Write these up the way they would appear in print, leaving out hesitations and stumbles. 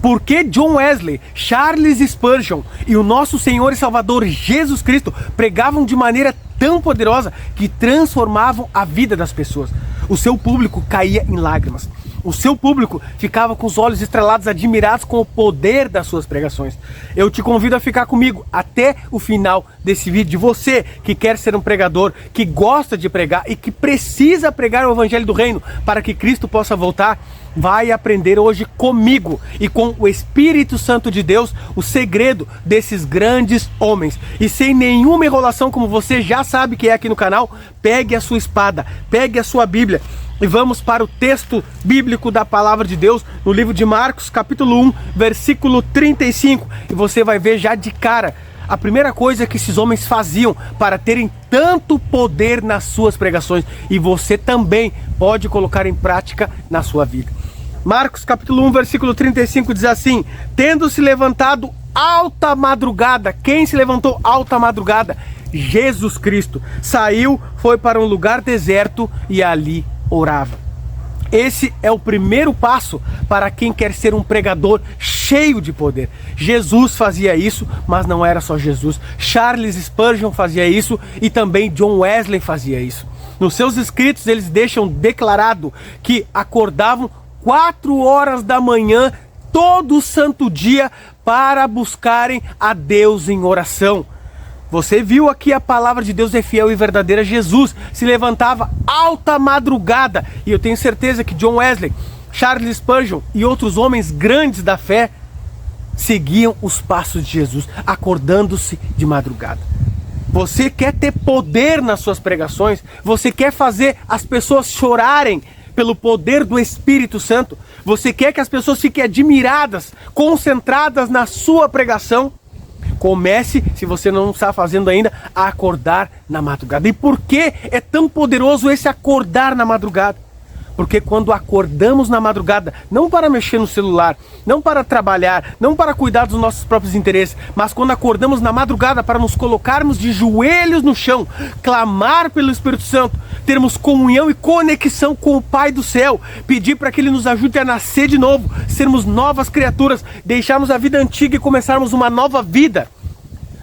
Porque John Wesley, Charles Spurgeon e o nosso Senhor e Salvador Jesus Cristo pregavam de maneira tão poderosa que transformavam a vida das pessoas. O seu público caía em lágrimas. O seu público ficava com os olhos estrelados, admirados com o poder das suas pregações. Eu te convido a ficar comigo até o final desse vídeo. Você que quer ser um pregador, que gosta de pregar e que precisa pregar o Evangelho do Reino para que Cristo possa voltar, vai aprender hoje comigo e com o Espírito Santo de Deus o segredo desses grandes homens. E sem nenhuma enrolação, como você já sabe que é aqui no canal, pegue a sua espada, pegue a sua Bíblia e vamos para o texto bíblico da Palavra de Deus no livro de Marcos, capítulo 1, versículo 35. E você vai ver já de cara a primeira coisa que esses homens faziam para terem tanto poder nas suas pregações. E você também pode colocar em prática na sua vida. Marcos capítulo 1, versículo 35 diz assim: tendo se levantado alta madrugada. Quem se levantou alta madrugada? Jesus Cristo. Saiu, foi para um lugar deserto e ali orava. Esse é o primeiro passo para quem quer ser um pregador cheio de poder. Jesus fazia isso, mas não era só Jesus. Charles Spurgeon fazia isso e também John Wesley fazia isso. Nos seus escritos eles deixam declarado que acordavam 4 horas da manhã todo santo dia para buscarem a Deus em oração. Você viu aqui a palavra de Deus é fiel e verdadeira. Jesus se levantava alta madrugada. E eu tenho certeza que John Wesley, Charles Spurgeon e outros homens grandes da fé seguiam os passos de Jesus, acordando-se de madrugada. Você quer ter poder nas suas pregações? Você quer fazer as pessoas chorarem pelo poder do Espírito Santo? Você quer que as pessoas fiquem admiradas, concentradas na sua pregação? Comece, se você não está fazendo ainda, a acordar na madrugada. E por que é tão poderoso esse acordar na madrugada? Porque quando acordamos na madrugada, não para mexer no celular, não para trabalhar, não para cuidar dos nossos próprios interesses, mas quando acordamos na madrugada para nos colocarmos de joelhos no chão, clamar pelo Espírito Santo, termos comunhão e conexão com o Pai do céu, pedir para que Ele nos ajude a nascer de novo, sermos novas criaturas, deixarmos a vida antiga e começarmos uma nova vida.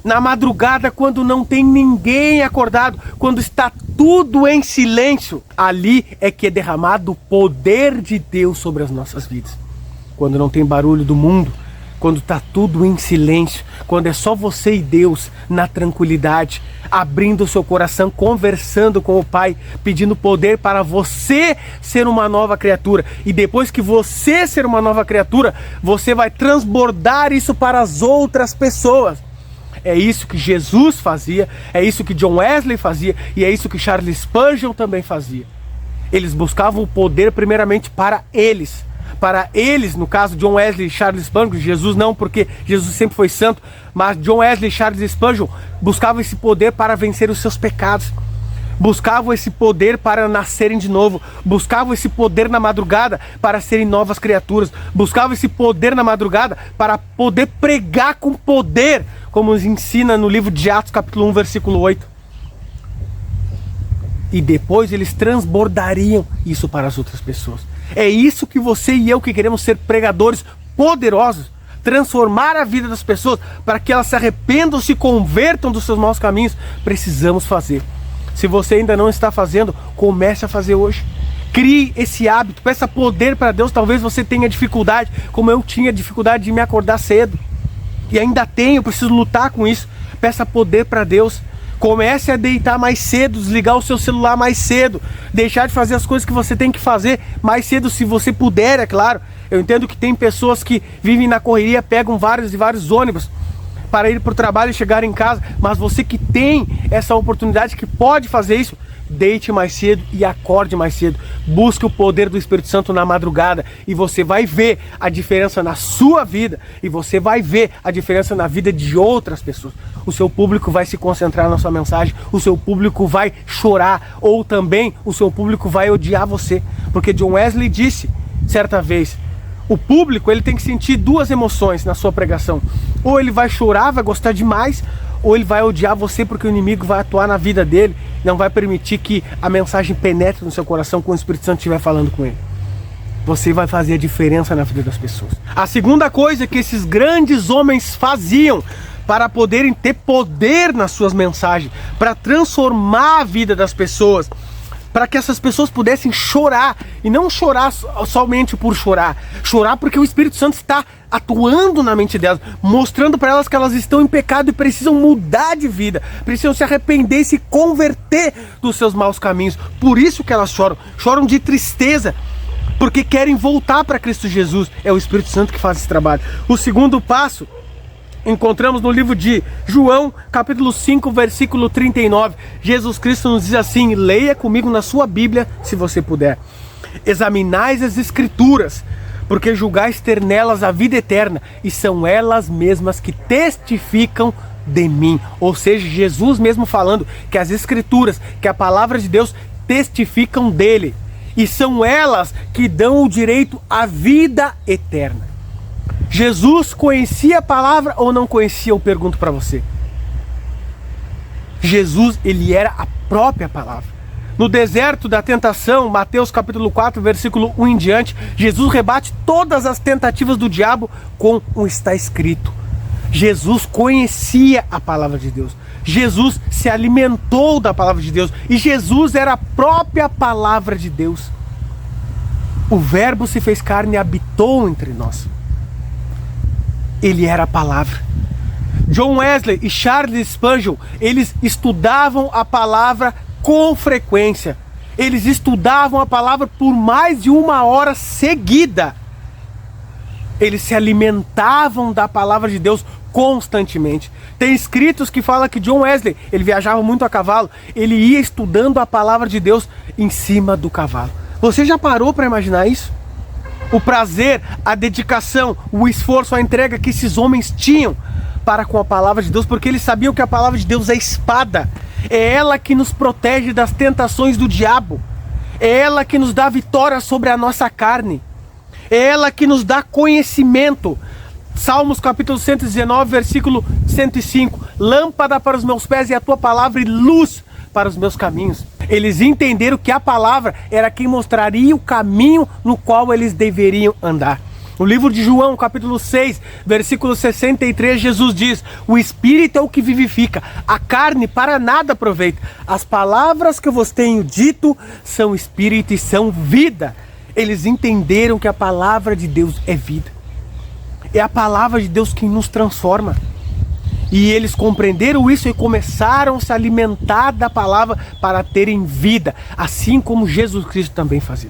Na madrugada, quando não tem ninguém acordado, quando está tudo em silêncio, ali é que é derramado o poder de Deus sobre as nossas vidas. Quando não tem barulho do mundo, quando está tudo em silêncio, quando é só você e Deus na tranquilidade, abrindo o seu coração, conversando com o Pai, pedindo poder para você ser uma nova criatura. E depois que você ser uma nova criatura, você vai transbordar isso para as outras pessoas. É isso que Jesus fazia, é isso que John Wesley fazia e é isso que Charles Spurgeon também fazia. Eles buscavam o poder primeiramente para eles. Para eles, no caso John Wesley e Charles Spurgeon, Jesus não, porque Jesus sempre foi santo, mas John Wesley e Charles Spurgeon buscavam esse poder para vencer os seus pecados. Buscavam esse poder para nascerem de novo, buscavam esse poder na madrugada para serem novas criaturas, buscavam esse poder na madrugada para poder pregar com poder, como nos ensina no livro de Atos capítulo 1, versículo 8. E depois eles transbordariam isso para as outras pessoas. É isso que você e eu que queremos ser pregadores poderosos, transformar a vida das pessoas para que elas se arrependam, se convertam dos seus maus caminhos, precisamos fazer. Se você ainda não está fazendo, comece a fazer hoje. Crie esse hábito, peça poder para Deus. Talvez você tenha dificuldade, como eu tinha dificuldade de me acordar cedo. E ainda tenho, preciso lutar com isso. Peça poder para Deus. Comece a deitar mais cedo, desligar o seu celular mais cedo. Deixar de fazer as coisas que você tem que fazer mais cedo, se você puder, é claro. Eu entendo que tem pessoas que vivem na correria, pegam vários e vários ônibus para ir para o trabalho e chegar em casa, mas você que tem essa oportunidade, que pode fazer isso, deite mais cedo e acorde mais cedo. Busque o poder do Espírito Santo na madrugada e você vai ver a diferença na sua vida e você vai ver a diferença na vida de outras pessoas. O seu público vai se concentrar na sua mensagem, o seu público vai chorar ou também o seu público vai odiar você, porque John Wesley disse certa vez: o público ele tem que sentir 2 emoções na sua pregação. Ou ele vai chorar, vai gostar demais, ou ele vai odiar você porque o inimigo vai atuar na vida dele, não vai permitir que a mensagem penetre no seu coração quando o Espírito Santo estiver falando com ele. você vai fazer a diferença na vida das pessoas. A segunda coisa que esses grandes homens faziam para poderem ter poder nas suas mensagens, para transformar a vida das pessoas, para que essas pessoas pudessem chorar, e não chorar somente por chorar, chorar porque o Espírito Santo está atuando na mente delas, mostrando para elas que elas estão em pecado e precisam mudar de vida, precisam se arrepender e se converter dos seus maus caminhos. Por isso que elas choram de tristeza, porque querem voltar para Cristo Jesus. É o Espírito Santo que faz esse trabalho. O segundo passo encontramos no livro de João, capítulo 5, versículo 39. Jesus Cristo nos diz assim, leia comigo na sua Bíblia, se você puder. Examinais as Escrituras, porque julgais ter nelas a vida eterna, e são elas mesmas que testificam de mim. Ou seja, Jesus mesmo falando que as Escrituras, que a palavra de Deus testificam dele, e são elas que dão o direito à vida eterna. Jesus conhecia a palavra ou não conhecia? Eu pergunto para você. Jesus, ele era a própria palavra. No deserto da tentação, Mateus capítulo 4, versículo 1 em diante, Jesus rebate todas as tentativas do diabo com o está escrito. Jesus conhecia a palavra de Deus. Jesus se alimentou da palavra de Deus. E Jesus era a própria palavra de Deus. O Verbo se fez carne e habitou entre nós. Ele era a palavra. John Wesley e Charles Spurgeon, eles estudavam a palavra com frequência. Eles estudavam a palavra por mais de 1 hora seguida. Eles se alimentavam da palavra de Deus constantemente. Tem escritos que falam que John Wesley, ele viajava muito a cavalo, ele ia estudando a palavra de Deus em cima do cavalo. Você já parou para imaginar isso? O prazer, a dedicação, o esforço, a entrega que esses homens tinham para com a palavra de Deus, porque eles sabiam que a palavra de Deus é espada, é ela que nos protege das tentações do diabo, é ela que nos dá vitória sobre a nossa carne, é ela que nos dá conhecimento. Salmos capítulo 119, versículo 105, lâmpada para os meus pés e a tua palavra e luz para os meus caminhos. Eles entenderam que a palavra era quem mostraria o caminho no qual eles deveriam andar. No livro de João, capítulo 6, versículo 63, Jesus diz, o Espírito é o que vivifica, a carne para nada aproveita. As palavras que eu vos tenho dito são Espírito e são vida. Eles entenderam que a palavra de Deus é vida. É a palavra de Deus que nos transforma. E eles compreenderam isso e começaram a se alimentar da palavra para terem vida, assim como Jesus Cristo também fazia.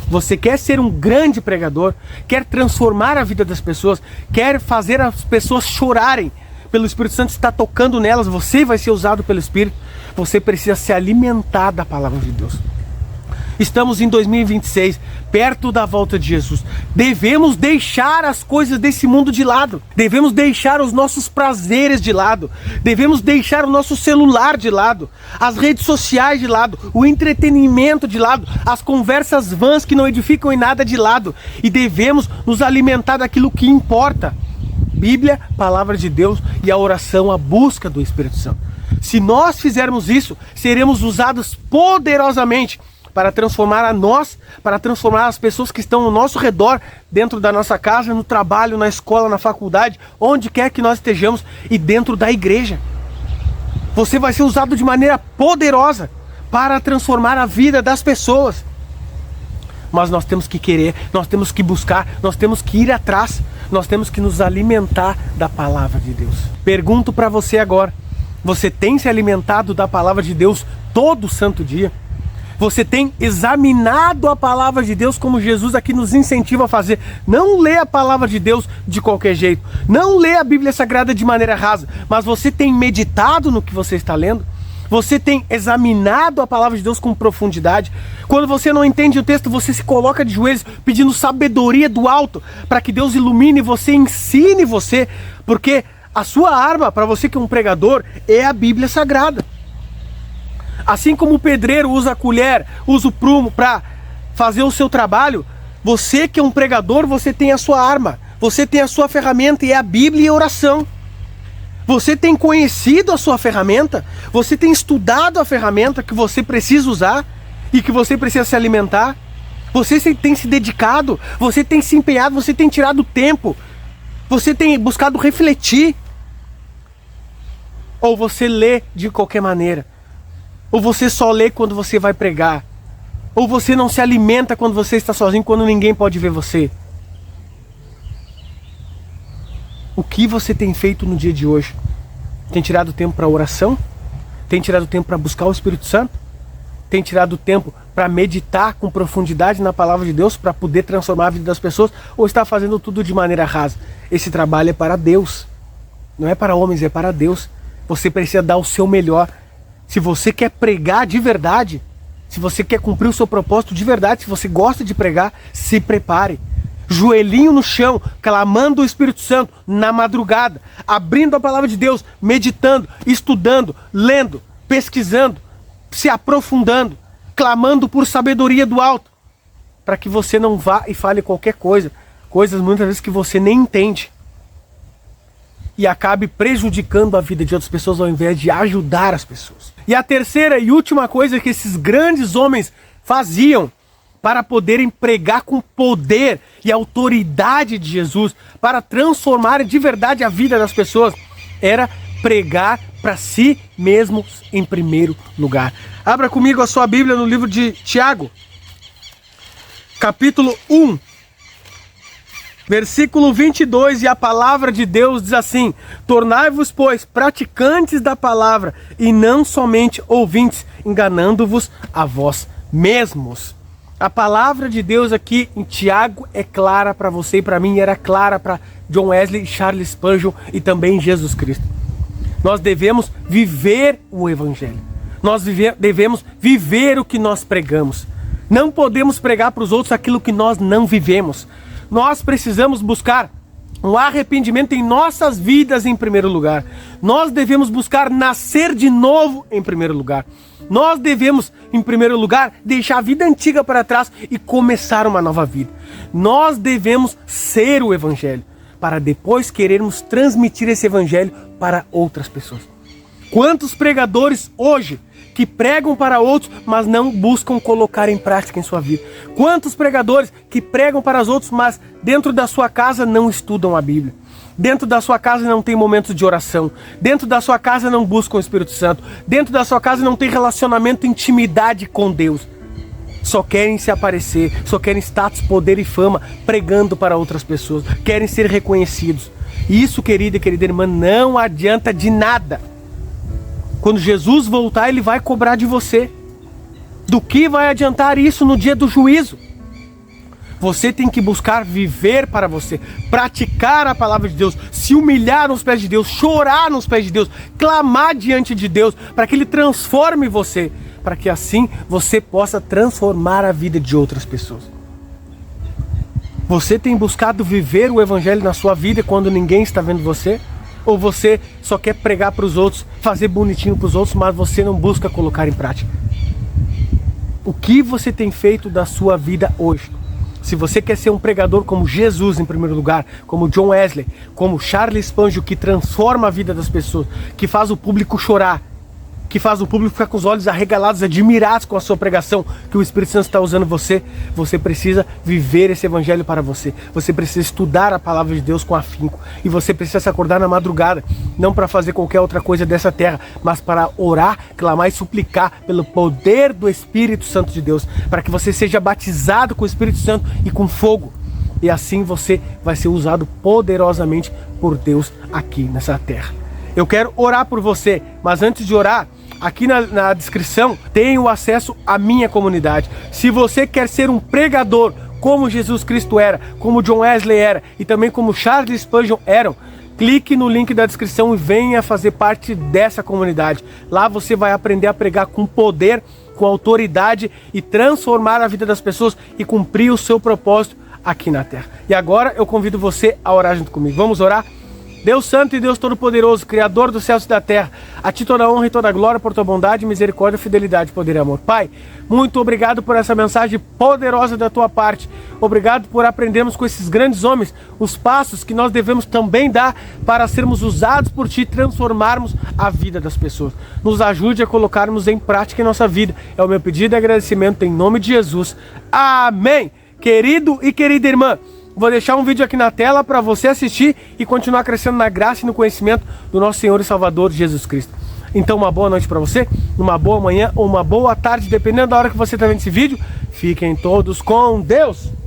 Você quer ser um grande pregador, quer transformar a vida das pessoas, quer fazer as pessoas chorarem, pelo Espírito Santo estar tocando nelas, você vai ser usado pelo Espírito, você precisa se alimentar da palavra de Deus. Estamos em 2026, perto da volta de Jesus. Devemos deixar as coisas desse mundo de lado. Devemos deixar os nossos prazeres de lado. Devemos deixar o nosso celular de lado. As redes sociais de lado. O entretenimento de lado. As conversas vãs que não edificam em nada de lado. E devemos nos alimentar daquilo que importa. Bíblia, palavra de Deus e a oração, a busca do Espírito Santo. Se nós fizermos isso, seremos usados poderosamente para transformar a nós, para transformar as pessoas que estão ao nosso redor, dentro da nossa casa, no trabalho, na escola, na faculdade, onde quer que nós estejamos e dentro da igreja. Você vai ser usado de maneira poderosa para transformar a vida das pessoas. Mas nós temos que querer, nós temos que buscar, nós temos que ir atrás, nós temos que nos alimentar da palavra de Deus. Pergunto para você agora, você tem se alimentado da palavra de Deus todo santo dia? Você tem examinado a palavra de Deus como Jesus aqui nos incentiva a fazer? Não lê a palavra de Deus de qualquer jeito. Não lê a Bíblia Sagrada de maneira rasa. Mas você tem meditado no que você está lendo? Você tem examinado a palavra de Deus com profundidade? Quando você não entende o texto, você se coloca de joelhos pedindo sabedoria do alto para que Deus ilumine você, ensine você. Porque a sua arma, para você que é um pregador, é a Bíblia Sagrada. Assim como o pedreiro usa a colher, usa o prumo para fazer o seu trabalho, você que é um pregador, você tem a sua arma, você tem a sua ferramenta e é a Bíblia e a oração. Você tem conhecido a sua ferramenta, você tem estudado a ferramenta que você precisa usar e que você precisa se alimentar. Você tem se dedicado, você tem se empenhado, você tem tirado tempo, você tem buscado refletir? Ou você lê de qualquer maneira? Ou você só lê quando você vai pregar? Ou você não se alimenta quando você está sozinho, quando ninguém pode ver você? O que você tem feito no dia de hoje? Tem tirado tempo para oração? Tem tirado tempo para buscar o Espírito Santo? Tem tirado tempo para meditar com profundidade na palavra de Deus, para poder transformar a vida das pessoas? Ou está fazendo tudo de maneira rasa? Esse trabalho é para Deus. Não é para homens, é para Deus. Você precisa dar o seu melhor. Se você quer pregar de verdade, se você quer cumprir o seu propósito de verdade, se você gosta de pregar, se prepare. Joelhinho no chão, clamando o Espírito Santo na madrugada, abrindo a palavra de Deus, meditando, estudando, lendo, pesquisando, se aprofundando, clamando por sabedoria do alto, para que você não vá e fale qualquer coisa, coisas muitas vezes que você nem entende, e acabe prejudicando a vida de outras pessoas ao invés de ajudar as pessoas. E a terceira e última coisa que esses grandes homens faziam para poderem pregar com poder e autoridade de Jesus, para transformar de verdade a vida das pessoas, era pregar para si mesmos em primeiro lugar. Abra comigo a sua Bíblia no livro de Tiago, capítulo 1, versículo 22, e a palavra de Deus diz assim: tornai-vos, pois, praticantes da palavra, e não somente ouvintes, enganando-vos a vós mesmos. A palavra de Deus aqui em Tiago é clara para você e para mim, era clara para John Wesley, Charles Spurgeon e também Jesus Cristo. Nós devemos viver o Evangelho. Nós devemos viver o que nós pregamos. Não podemos pregar para os outros aquilo que nós não vivemos. Nós precisamos buscar um arrependimento em nossas vidas em primeiro lugar. Nós devemos buscar nascer de novo em primeiro lugar. Nós devemos, em primeiro lugar, deixar a vida antiga para trás e começar uma nova vida. Nós devemos ser o Evangelho, para depois querermos transmitir esse Evangelho para outras pessoas. Quantos pregadores hoje que pregam para outros, mas não buscam colocar em prática em sua vida? Quantos pregadores que pregam para os outros, mas dentro da sua casa não estudam a Bíblia? Dentro da sua casa não tem momentos de oração. Dentro da sua casa não buscam o Espírito Santo. Dentro da sua casa não tem relacionamento, intimidade com Deus. Só querem se aparecer, só querem status, poder e fama, pregando para outras pessoas. Querem ser reconhecidos. Isso, querida e querida irmã, não adianta de nada. Quando Jesus voltar, Ele vai cobrar de você. Do que vai adiantar isso no dia do juízo? Você tem que buscar viver para você, praticar a palavra de Deus, se humilhar nos pés de Deus, chorar nos pés de Deus, clamar diante de Deus, para que Ele transforme você, para que assim você possa transformar a vida de outras pessoas. Você tem buscado viver o Evangelho na sua vida quando ninguém está vendo você? Ou você só quer pregar para os outros, fazer bonitinho para os outros, mas você não busca colocar em prática? O que você tem feito da sua vida hoje? Se você quer ser um pregador como Jesus em primeiro lugar, como John Wesley, como Charles Spurgeon, que transforma a vida das pessoas, que faz o público chorar, que faz o público ficar com os olhos arregalados, admirados com a sua pregação, que o Espírito Santo está usando você, você precisa viver esse Evangelho para você. Você precisa estudar a palavra de Deus com afinco. E você precisa se acordar na madrugada, não para fazer qualquer outra coisa dessa terra, mas para orar, clamar e suplicar pelo poder do Espírito Santo de Deus, para que você seja batizado com o Espírito Santo e com fogo. E assim você vai ser usado poderosamente por Deus aqui nessa terra. Eu quero orar por você, mas antes de orar, aqui na descrição tem o acesso à minha comunidade. Se você quer ser um pregador como Jesus Cristo era, como John Wesley era e também como Charles Spurgeon eram, clique no link da descrição e venha fazer parte dessa comunidade. Lá você vai aprender a pregar com poder, com autoridade e transformar a vida das pessoas e cumprir o seu propósito aqui na terra. E agora eu convido você a orar junto comigo. Vamos orar? Deus Santo e Deus Todo-Poderoso, Criador dos céus e da terra, a Ti toda a honra e toda a glória por Tua bondade, misericórdia, fidelidade, poder e amor. Pai, muito obrigado por essa mensagem poderosa da Tua parte. Obrigado por aprendermos com esses grandes homens os passos que nós devemos também dar para sermos usados por Ti e transformarmos a vida das pessoas. Nos ajude a colocarmos em prática em nossa vida. É o meu pedido e agradecimento em nome de Jesus. Amém. Querido e querida irmã, vou deixar um vídeo aqui na tela para você assistir e continuar crescendo na graça e no conhecimento do nosso Senhor e Salvador Jesus Cristo. Então, uma boa noite para você, uma boa manhã ou uma boa tarde, dependendo da hora que você está vendo esse vídeo. Fiquem todos com Deus!